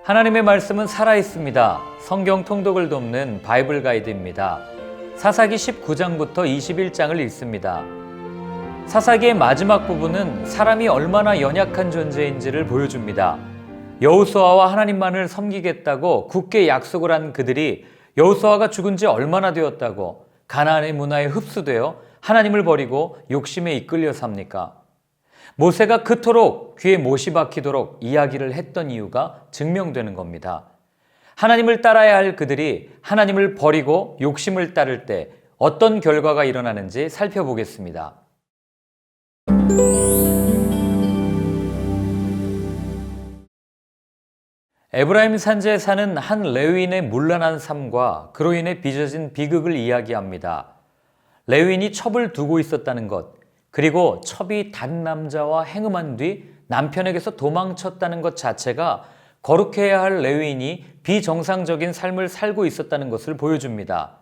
하나님의 말씀은 살아있습니다. 성경 통독을 돕는 바이블 가이드입니다. 사사기 19장부터 21장을 읽습니다. 사사기의 마지막 부분은 사람이 얼마나 연약한 존재인지를 보여줍니다. 여호수아와 하나님만을 섬기겠다고 굳게 약속을 한 그들이 여호수아가 죽은 지 얼마나 되었다고 가나안의 문화에 흡수되어 하나님을 버리고 욕심에 이끌려 삽니까? 모세가 그토록 귀에 못이 박히도록 이야기를 했던 이유가 증명되는 겁니다. 하나님을 따라야 할 그들이 하나님을 버리고 욕심을 따를 때 어떤 결과가 일어나는지 살펴보겠습니다. 에브라임 산지에 사는 한 레위인의 문란한 삶과 그로 인해 빚어진 비극을 이야기합니다. 레위인이 첩을 두고 있었다는 것, 그리고 첩이 다른 남자와 행음한 뒤 남편에게서 도망쳤다는 것 자체가 거룩해야 할 레위인이 비정상적인 삶을 살고 있었다는 것을 보여줍니다.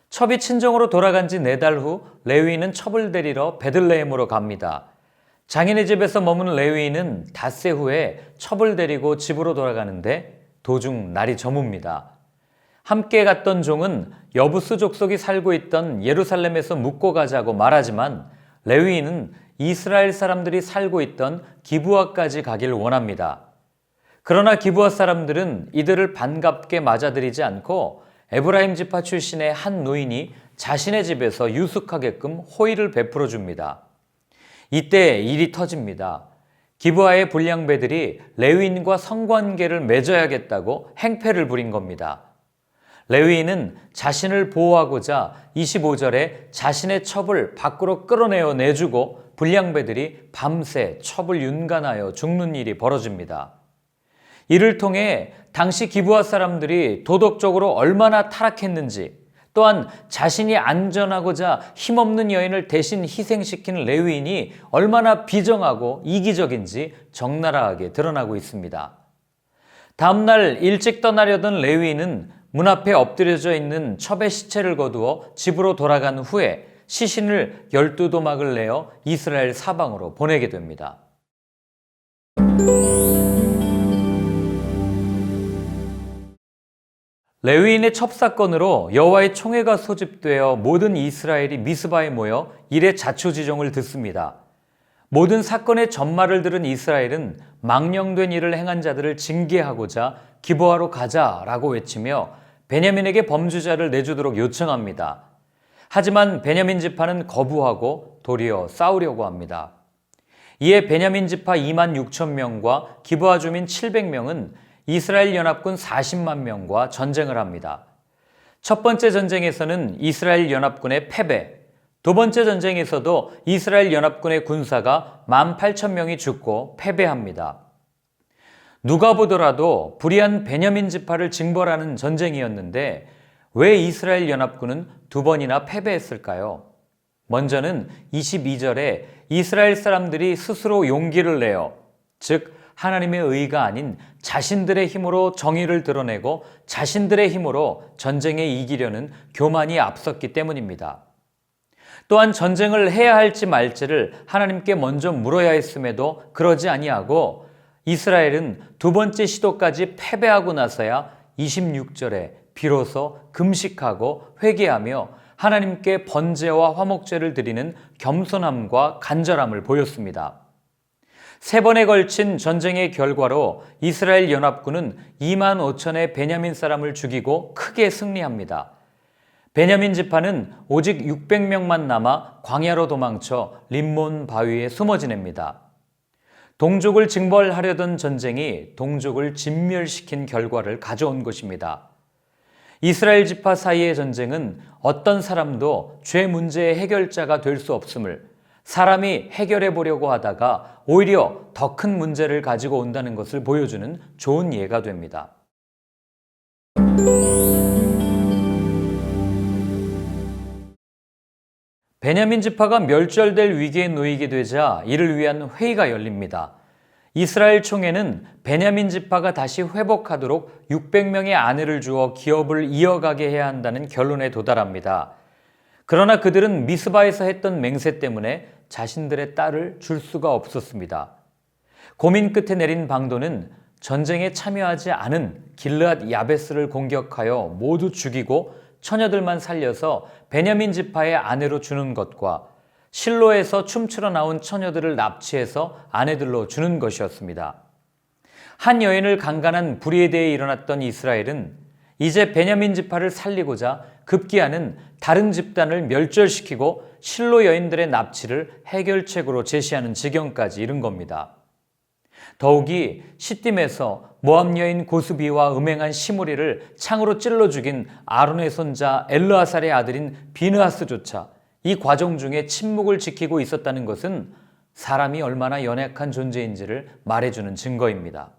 첩이 친정으로 돌아간 지 4달 후 레위인은 첩을 데리러 베들레헴으로 갑니다. 장인의 집에서 머문 레위인은 닷새 후에 첩을 데리고 집으로 돌아가는데 도중 날이 저뭅니다. 함께 갔던 종은 여부스 족속이 살고 있던 예루살렘에서 묵고 가자고 말하지만 레위인은 이스라엘 사람들이 살고 있던 기브아까지 가길 원합니다. 그러나 기브아 사람들은 이들을 반갑게 맞아들이지 않고 에브라임 지파 출신의 한 노인이 자신의 집에서 유숙하게끔 호의를 베풀어 줍니다. 이때 일이 터집니다. 기브아의 불량배들이 레위인과 성관계를 맺어야겠다고 행패를 부린 겁니다. 레위인은 자신을 보호하고자 25절에 자신의 첩을 밖으로 끌어내어 내주고 불량배들이 밤새 첩을 윤간하여 죽는 일이 벌어집니다. 이를 통해 당시 기브아 사람들이 도덕적으로 얼마나 타락했는지, 또한 자신이 안전하고자 힘없는 여인을 대신 희생시키는 레위인이 얼마나 비정하고 이기적인지 적나라하게 드러나고 있습니다. 다음날 일찍 떠나려던 레위인은 문 앞에 엎드려져 있는 첩의 시체를 거두어 집으로 돌아간 후에 시신을 12도막을 내어 이스라엘 사방으로 보내게 됩니다. 레위인의 첩사건으로 여호와의 총회가 소집되어 모든 이스라엘이 미스바에 모여 일의 자초지종을 듣습니다. 모든 사건의 전말을 들은 이스라엘은 망령된 일을 행한 자들을 징계하고자 기브아로 가자라고 외치며 베냐민에게 범죄자를 내주도록 요청합니다. 하지만 베냐민 지파는 거부하고 도리어 싸우려고 합니다. 이에 베냐민 지파 2만 6천 명과 기브아 주민 700명은 이스라엘 연합군 40만 명과 전쟁을 합니다. 첫 번째 전쟁에서는 이스라엘 연합군의 패배, 두 번째 전쟁에서도 이스라엘 연합군의 군사가 18,000명이 죽고 패배합니다. 누가 보더라도 불의한 베냐민 지파를 징벌하는 전쟁이었는데 왜 이스라엘 연합군은 2번이나 패배했을까요? 먼저는 22절에 이스라엘 사람들이 스스로 용기를 내어, 즉 하나님의 의가 아닌 자신들의 힘으로 정의를 드러내고 자신들의 힘으로 전쟁에 이기려는 교만이 앞섰기 때문입니다. 또한 전쟁을 해야 할지 말지를 하나님께 먼저 물어야 했음에도 그러지 아니하고 이스라엘은 두 번째 시도까지 패배하고 나서야 26절에 비로소 금식하고 회개하며 하나님께 번제와 화목제를 드리는 겸손함과 간절함을 보였습니다. 3번에 걸친 전쟁의 결과로 이스라엘 연합군은 2만 5천의 베냐민 사람을 죽이고 크게 승리합니다. 베냐민 지파는 오직 600명만 남아 광야로 도망쳐 림몬 바위에 숨어 지냅니다. 동족을 징벌하려던 전쟁이 동족을 진멸시킨 결과를 가져온 것입니다. 이스라엘 지파 사이의 전쟁은 어떤 사람도 죄 문제의 해결자가 될 수 없음을, 사람이 해결해 보려고 하다가 오히려 더 큰 문제를 가지고 온다는 것을 보여주는 좋은 예가 됩니다. 베냐민 지파가 멸절될 위기에 놓이게 되자 이를 위한 회의가 열립니다. 이스라엘 총회는 베냐민 지파가 다시 회복하도록 600명의 아내를 주어 기업을 이어가게 해야 한다는 결론에 도달합니다. 그러나 그들은 미스바에서 했던 맹세 때문에 자신들의 딸을 줄 수가 없었습니다. 고민 끝에 내린 방도는 전쟁에 참여하지 않은 길르앗 야베스를 공격하여 모두 죽이고 처녀들만 살려서 베냐민 지파의 아내로 주는 것과 실로에서 춤추러 나온 처녀들을 납치해서 아내들로 주는 것이었습니다. 한 여인을 강간한 불의에 대해 일어났던 이스라엘은 이제 베냐민 지파를 살리고자 급기야는 다른 집단을 멸절시키고 실로 여인들의 납치를 해결책으로 제시하는 지경까지 이른 겁니다. 더욱이 시딤에서 모압 여인 고스비와 음행한 시므리를 창으로 찔러 죽인 아론의 손자 엘르아살의 아들인 비느하스조차 이 과정 중에 침묵을 지키고 있었다는 것은 사람이 얼마나 연약한 존재인지를 말해주는 증거입니다.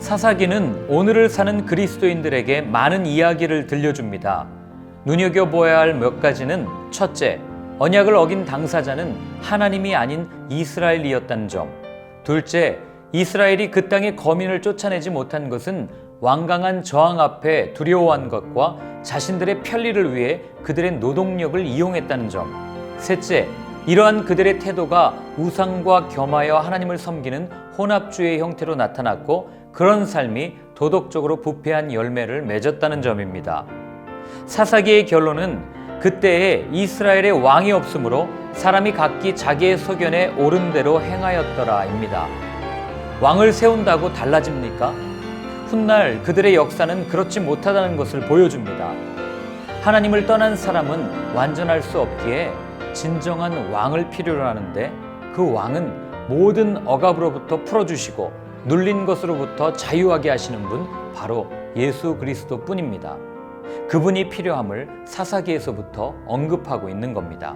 사사기는 오늘을 사는 그리스도인들에게 많은 이야기를 들려줍니다. 눈여겨보아야 할 몇 가지는 첫째, 언약을 어긴 당사자는 하나님이 아닌 이스라엘이었다는 점. 둘째, 이스라엘이 그 땅의 거민을 쫓아내지 못한 것은 완강한 저항 앞에 두려워한 것과 자신들의 편리를 위해 그들의 노동력을 이용했다는 점. 셋째, 이러한 그들의 태도가 우상과 겸하여 하나님을 섬기는 혼합주의의 형태로 나타났고 그런 삶이 도덕적으로 부패한 열매를 맺었다는 점입니다. 사사기의 결론은 그때에 이스라엘의 왕이 없으므로 사람이 각기 자기의 소견에 옳은 대로 행하였더라입니다. 왕을 세운다고 달라집니까? 훗날 그들의 역사는 그렇지 못하다는 것을 보여줍니다. 하나님을 떠난 사람은 완전할 수 없기에 진정한 왕을 필요로 하는데 그 왕은 모든 억압으로부터 풀어주시고 눌린 것으로부터 자유하게 하시는 분 바로 예수 그리스도 뿐입니다. 그분이 필요함을 사사기에서부터 언급하고 있는 겁니다.